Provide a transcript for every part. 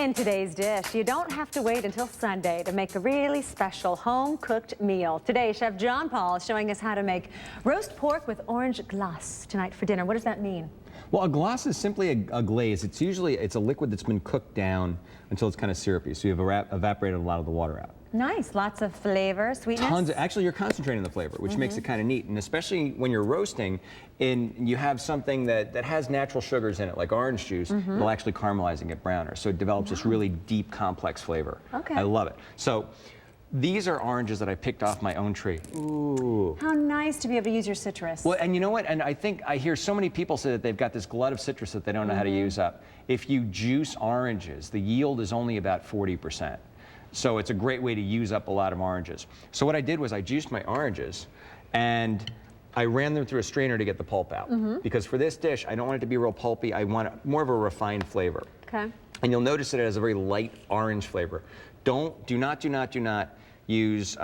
In today's dish, you don't have to wait until Sunday to make a really special home-cooked meal. Today, Chef Jon-Paul is showing us how to make roast pork with orange glace tonight for dinner. What does that mean? Well, a glace is simply a glaze. It's a liquid that's been cooked down until it's kind of syrupy, so you've evaporated a lot of the water out. Nice, lots of flavor, sweetness. Actually, you're concentrating the flavor, which makes it kind of neat. And especially when you're roasting, you have something that has natural sugars in it, like orange juice, it'll actually caramelize and get browner. So it develops this really deep, complex flavor. Okay. I love it. So these are oranges that I picked off my own tree. Ooh. How nice to be able to use your citrus. Well, and you know what? And I think I hear so many people say that they've got this glut of citrus that they don't know how to use up. If you juice oranges, the yield is only about 40%. So it's a great way to use up a lot of oranges. So what I did was I juiced my oranges and I ran them through a strainer to get the pulp out. Because for this dish, I don't want it to be real pulpy. I want more of a refined flavor. Okay. And you'll notice that it has a very light orange flavor. Do not use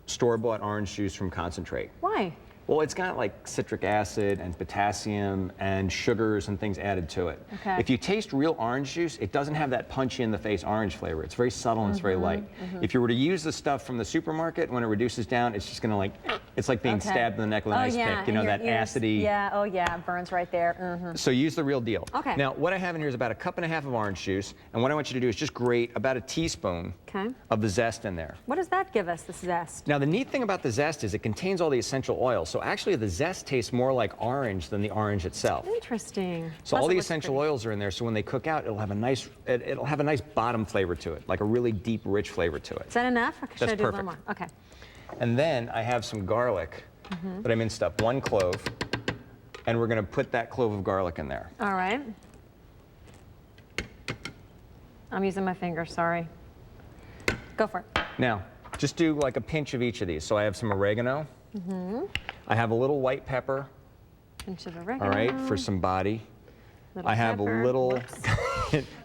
store-bought orange juice from concentrate. Why? Well, it's got like citric acid and potassium and sugars and things added to it. Okay. If you taste real orange juice, it doesn't have that punchy in the face orange flavor. It's very subtle and it's very light. If you were to use the stuff from the supermarket, when it reduces down, it's just gonna it's like being stabbed in the neck with an ice pick. You know, that acidy. Yeah, oh yeah, it burns right there. So use the real deal. Okay. Now, what I have in here is about 1.5 cups of orange juice, and what I want you to do is just grate about a teaspoon of the zest in there. What does that give us, the zest? Now, the neat thing about the zest is it contains all the essential oils. So actually, the zest tastes more like orange than the orange itself. Interesting. So all the essential oils are in there. So when they cook out, it'll have a nice bottom flavor to it, like a really deep, rich flavor to it. Is that enough? Or should I do a little perfect. more? Okay. And then I have some garlic that I minced up, 1 clove, and we're going to put that clove of garlic in there. All right. I'm using my finger, sorry. Go for it. Now, just do like a pinch of each of these. So I have some oregano. I have a little white pepper. Pinch of oregano. All right, for some body. I have a little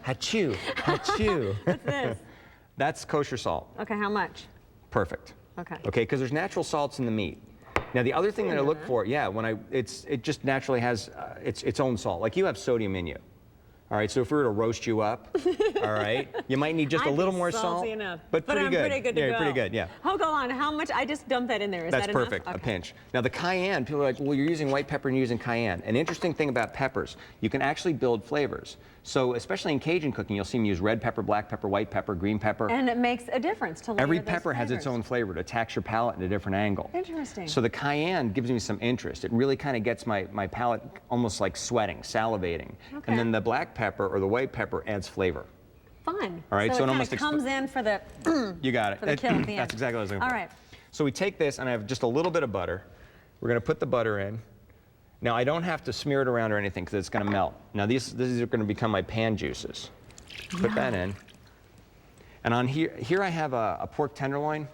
hachoo, hachoo. What's this? That's kosher salt. Okay, how much? Perfect. Okay. Okay, because there's natural salts in the meat. Now the other thing that I look for, it just naturally has its own salt. Like you have sodium in you. All right, so if we were to roast you up, all right, you might need just a little more salt. Enough. But pretty I'm good. pretty good to go. Pretty good, yeah. Hold on, how much? I just dumped that in there. Is that enough? That's perfect, a pinch. Now the cayenne, people are like, well, you're using white pepper and you're using cayenne. An interesting thing about peppers, you can actually build flavors. So especially in Cajun cooking, you'll see them use red pepper, black pepper, white pepper, green pepper. And it makes a difference to layer Every those pepper has its own flavor to attach your palate at a different angle. Interesting. So the cayenne gives me some interest. It really kind of gets my palate almost like sweating, salivating. Okay. And then the black pepper or the white pepper adds flavor. Fun. All right, so it almost comes in for the you got it. For the kill at the end. That's exactly what I was looking for. All right. So we take this, and I have just a little bit of butter. We're going to put the butter in. Now, I don't have to smear it around or anything because it's going to melt. Now, these are going to become my pan juices. Put that in. And on here I have a pork tenderloin.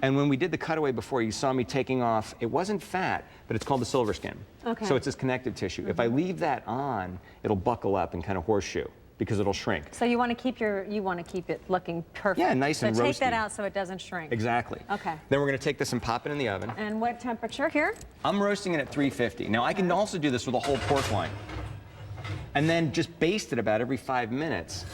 And when we did the cutaway before, you saw me taking off, it wasn't fat, but it's called the silver skin. Okay. So it's this connective tissue. If I leave that on, it'll buckle up and kind of horseshoe because it'll shrink. So you want to keep it looking perfect. Yeah, nice and roasty. So take that out so it doesn't shrink. Exactly. Okay. Then we're going to take this and pop it in the oven. And what temperature here? I'm roasting it at 350. Now I can also do this with a whole pork loin. And then just baste it about every 5 minutes.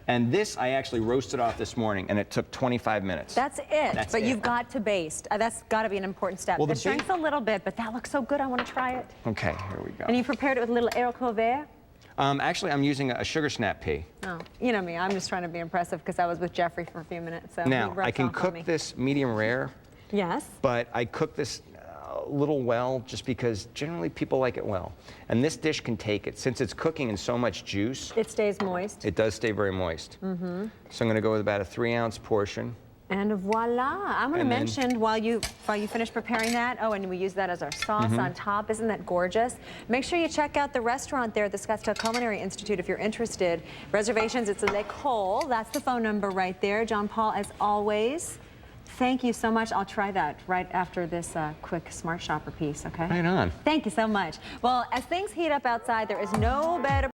And this I actually roasted off this morning, and it took 25 minutes. That's it. But you've got to baste. That's got to be an important step. Well, it shrinks a little bit, but that looks so good. I want to try it. Okay, here we go. And you prepared it with a little haricot vert? Actually, I'm using a sugar snap pea. Oh, you know me. I'm just trying to be impressive because I was with Jeffrey for a few minutes. So now, I can cook this medium rare. Yes. But I cook this a little well just because generally people like it well. And this dish can take it. Since it's cooking in so much juice, it stays moist. It does stay very moist. So I'm going to go with about a 3-ounce portion. And voila! I'm going to mention while you finish preparing that. Oh, and we use that as our sauce on top. Isn't that gorgeous? Make sure you check out the restaurant there at the Scottsdale Culinary Institute if you're interested. Reservations, it's Le Cole. That's the phone number right there. Jon-Paul, as always, thank you so much. I'll try that right after this quick Smart Shopper piece. Okay. Right on. Thank you so much. Well, as things heat up outside, there is no better